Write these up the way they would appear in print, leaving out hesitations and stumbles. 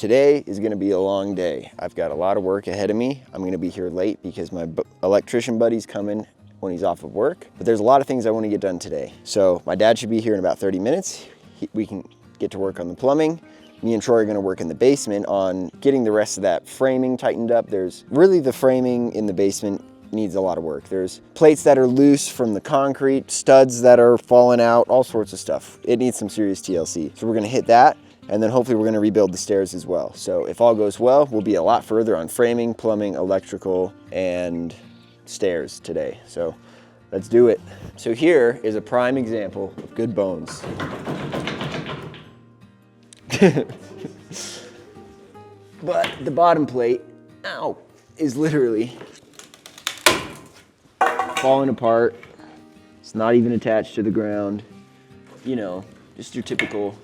Today is gonna be a long day. I've got a lot of work ahead of me. I'm gonna be here late because my electrician buddy's coming when he's off of work, but there's a lot of things I wanna get done today. So my dad should be here in about 30 minutes. We can get to work on the plumbing. Me and Troy are gonna work in the basement on getting the rest of that framing tightened up. There's really the framing in the basement needs a lot of work. There's plates that are loose from the concrete, studs that are falling out, all sorts of stuff. It needs some serious TLC. So we're gonna hit that, and then hopefully we're gonna rebuild the stairs as well. So if all goes well, we'll be a lot further on framing, plumbing, electrical, and stairs today. So let's do it. So here is a prime example of good bones. But the bottom plate, ow, is literally falling apart. It's not even attached to the ground. You know, just your typical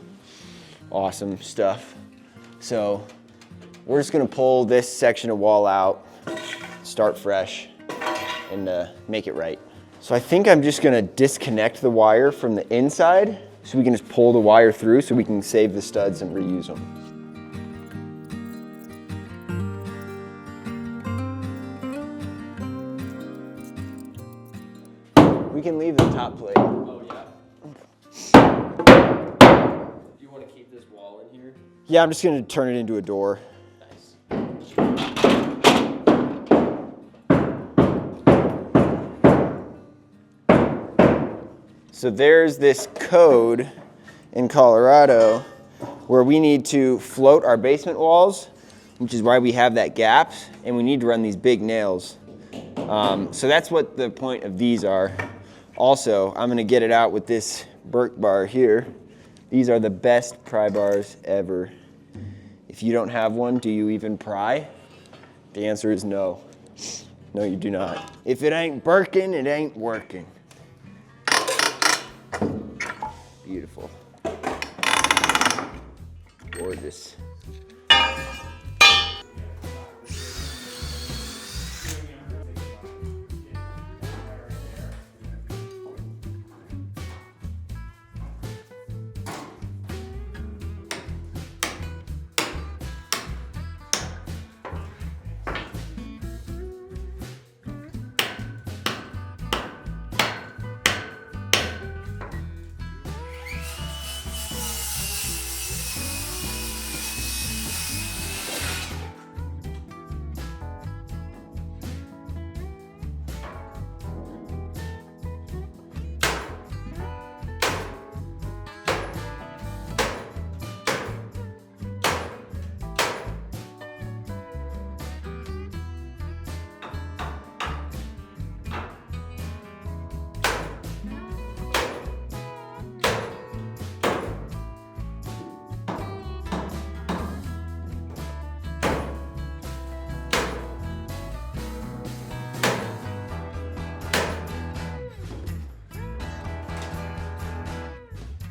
awesome stuff. So we're just gonna pull this section of wall out, start fresh, and make it right. So I think I'm just gonna disconnect the wire from the inside so we can just pull the wire through so we can save the studs and reuse them. We can leave the top plate. Oh, yeah. Do you want to keep this wall in here? Yeah, I'm just gonna turn it into a door. Nice. So there's this code in Colorado where we need to float our basement walls, which is why we have that gap, and we need to run these big nails. So that's what the point of these are. Also, I'm gonna get it out with this Burke Bar here. These are the best pry bars ever. If you don't have one, do you even pry? The answer is no. No, you do not. If it ain't Burkin', it ain't working. Beautiful. Gorgeous.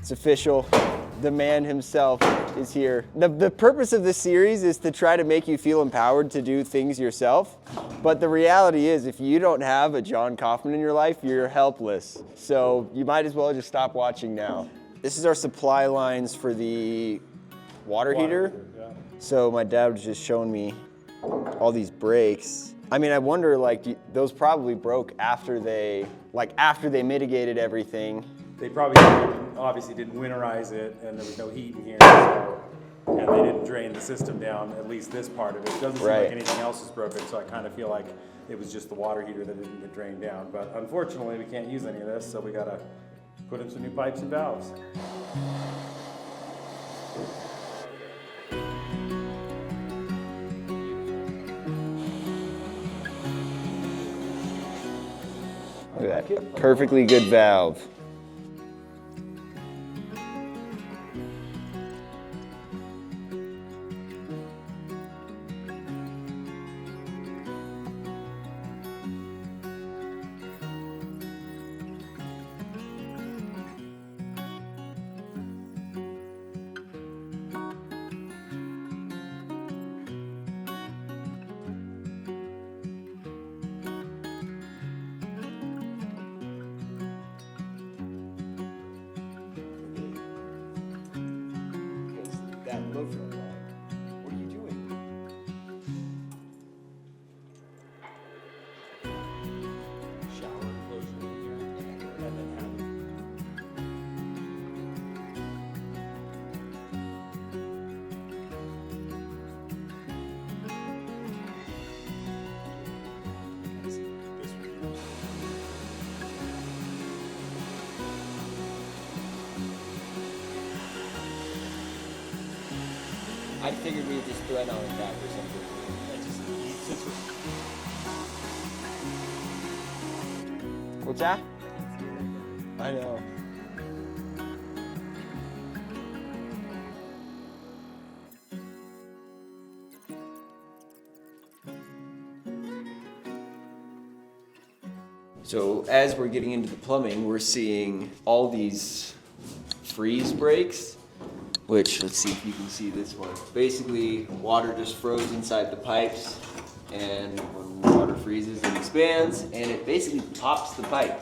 It's official. The man himself is here. The purpose of this series is to try to make you feel empowered to do things yourself. But the reality is, if you don't have a John Coffman in your life, you're helpless. So you might as well just stop watching now. This is our supply lines for the water heater. Yeah. So my dad was just showing me all these breaks. I mean, I wonder, like, those probably broke after they mitigated everything. They probably obviously didn't winterize it, and there was no heat in here, so, and they didn't drain the system down, at least this part of it. It doesn't seem Right. like anything else is broken, so I kind of feel like it was just the water heater that didn't get drained down. But unfortunately, we can't use any of this, so we gotta put in some new pipes and valves. Look at that, perfectly good valve. That low flow line, what do you I figured we'd just thread on it back or something. What's that? I know. So as we're getting into the plumbing, we're seeing all these freeze breaks, which, let's see if you can see this one. Basically, water just froze inside the pipes, and when water freezes, it expands, and it basically pops the pipe.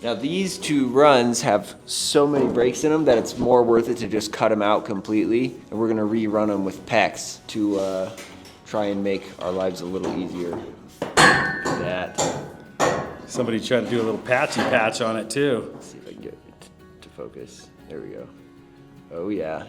Now these two runs have so many breaks in them that it's more worth it to just cut them out completely, and we're gonna rerun them with PEX to try and make our lives a little easier. That. Somebody tried to do a little patchy patch on it too. Let's see if I can get it to focus. There we go. Oh yeah.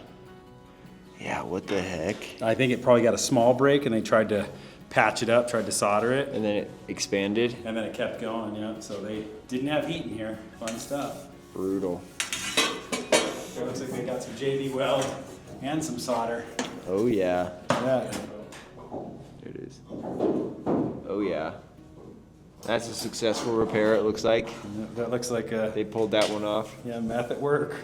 Yeah, what the heck? I think it probably got a small break and they tried to patch it up, tried to solder it. And then it expanded. And then it kept going, yeah. So they didn't have heat in here. Fun stuff. Brutal. It looks like they got some JB weld and some solder. Oh yeah. Yeah. There it is. Oh yeah. That's a successful repair, it looks like. That looks like a, They pulled that one off. yeah, meth at work.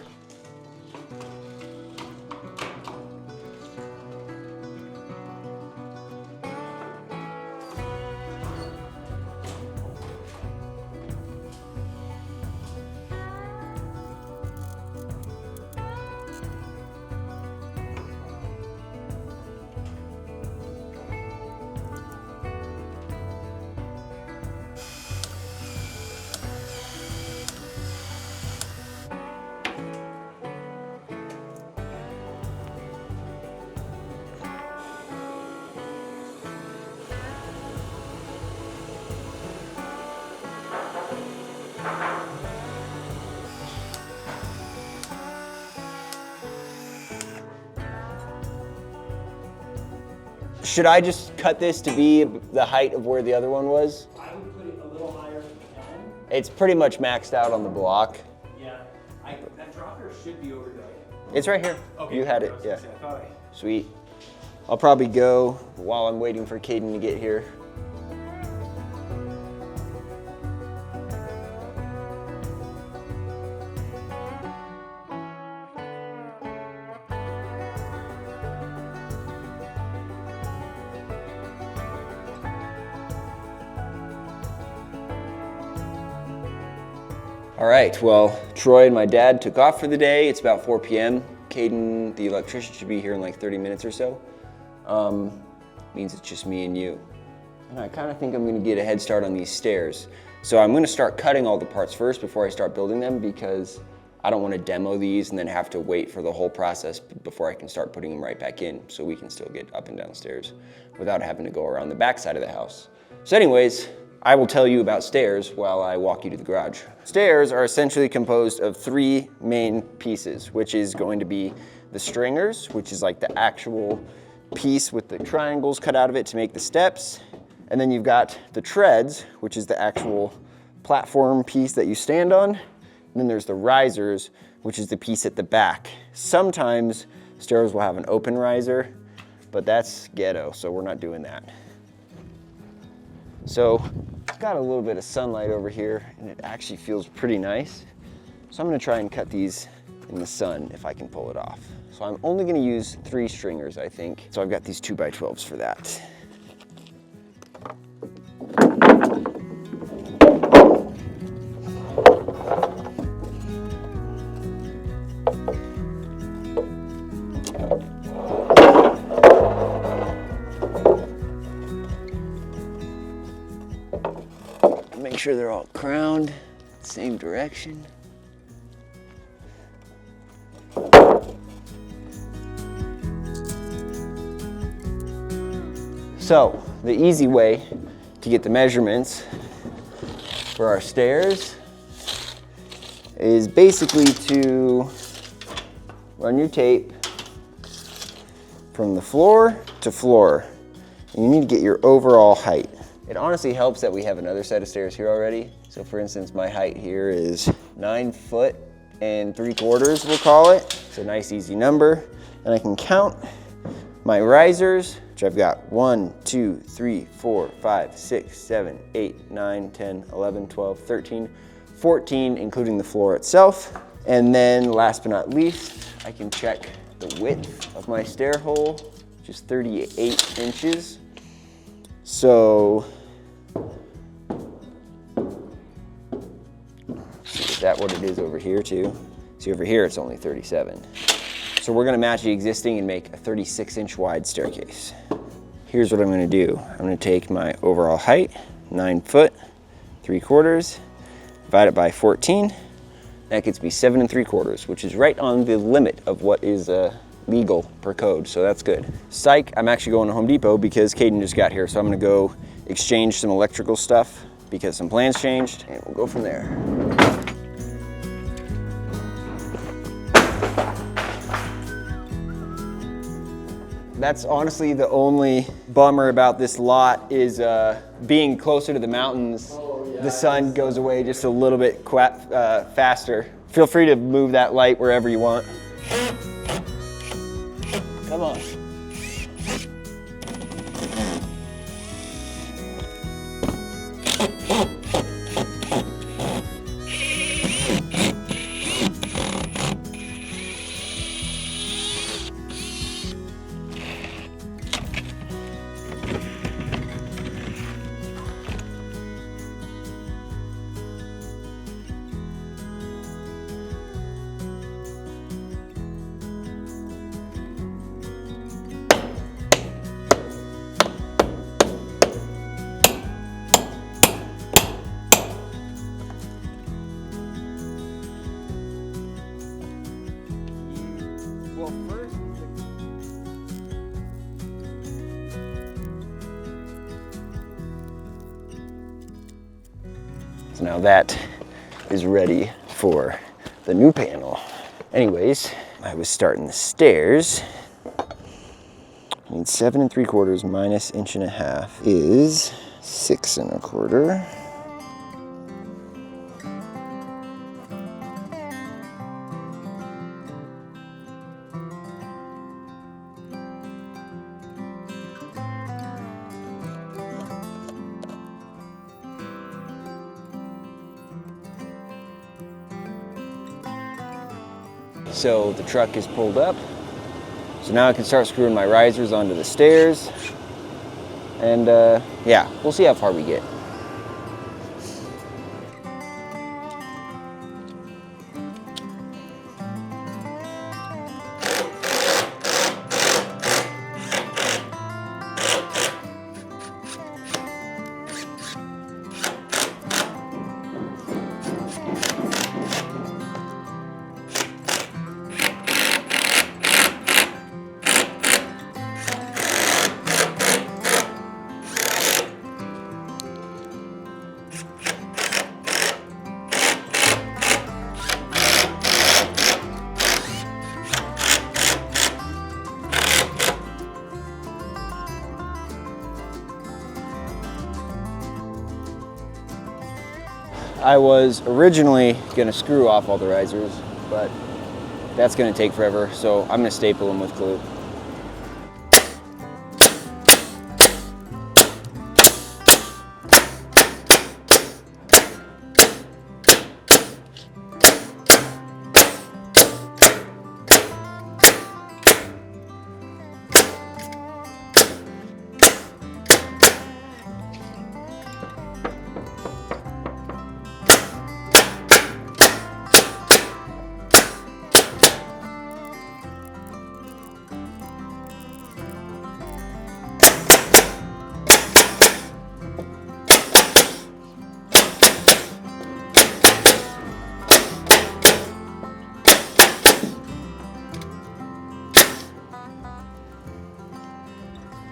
Should I just cut this to be the height of where the other one was? I would put it a little higher if you can. It's pretty much maxed out on the block. Yeah. That dropper should be over there. It's right here. Okay. You had it, I was yeah. gonna say, I thought Sweet. I'll probably go while I'm waiting for Kaden to get here. All right, well, Troy and my dad took off for the day. It's about 4 p.m. Kaden, the electrician, should be here in like 30 minutes or so. Means it's just me and you. And I kind of think I'm gonna get a head start on these stairs. So I'm gonna start cutting all the parts first before I start building them, because I don't wanna demo these and then have to wait for the whole process before I can start putting them right back in, so we can still get up and down stairs without having to go around the back side of the house. So anyways, I will tell you about stairs while I walk you to the garage. Stairs are essentially composed of 3 main pieces, which is going to be the stringers, which is like the actual piece with the triangles cut out of it to make the steps. And then you've got the treads, which is the actual platform piece that you stand on. And then there's the risers, which is the piece at the back. Sometimes stairs will have an open riser, but that's ghetto, so we're not doing that. So it's got a little bit of sunlight over here, and it actually feels pretty nice. So I'm gonna try and cut these in the sun if I can pull it off. So I'm only gonna use 3 stringers, I think. So I've got these 2x12s for that. Make sure they're all crowned, same direction. So, the easy way to get the measurements for our stairs is basically to run your tape from the floor to floor. And you need to get your overall height. It honestly helps that we have another set of stairs here already. So for instance, my height here is 9 foot and 3/4, we'll call it. It's a nice easy number. And I can count my risers, which I've got 1, 2, 3, 4, 5, 6, 7, 8, 9, 10, 11, 12, 13, 14, including the floor itself. And then last but not least, I can check the width of my stair hole, which is 38 inches. So, is that what it is over here too? See, over here it's only 37. So we're gonna match the existing and make a 36-inch wide staircase. Here's what I'm gonna do. I'm gonna take my overall height, 9 foot, 3/4, divide it by 14. That gets me 7 3/4, which is right on the limit of what is legal per code, so that's good. Psych, I'm actually going to Home Depot because Kaden just got here, so I'm gonna go exchange some electrical stuff because some plans changed, and we'll go from there. That's honestly the only bummer about this lot is being closer to the mountains. Oh, yeah. The sun goes away just a little bit faster. Feel free to move that light wherever you want. Come on. Well, first, so now that is ready for the new panel. Anyways, I was starting the stairs. I need 7 3/4 minus 1.5 is 6 1/4. So the truck is pulled up. So now I can start screwing my risers onto the stairs. And yeah, we'll see how far we get. I was originally gonna screw off all the risers, but that's gonna take forever, so I'm gonna staple them with glue.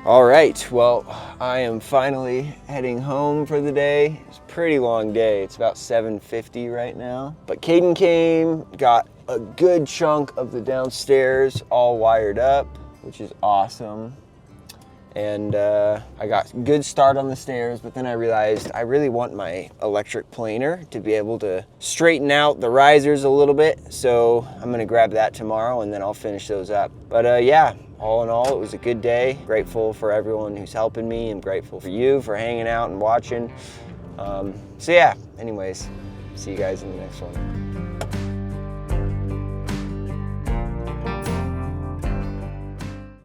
All right, well, I am finally heading home for the day. It's a pretty long day. It's about 7:50 right now. But Kaden came, got a good chunk of the downstairs all wired up, which is awesome. And I got a good start on the stairs, but then I realized I really want my electric planer to be able to straighten out the risers a little bit. So I'm gonna grab that tomorrow and then I'll finish those up. But yeah, all in all, it was a good day. Grateful for everyone who's helping me. I'm grateful for you for hanging out and watching. So yeah, anyways, see you guys in the next one.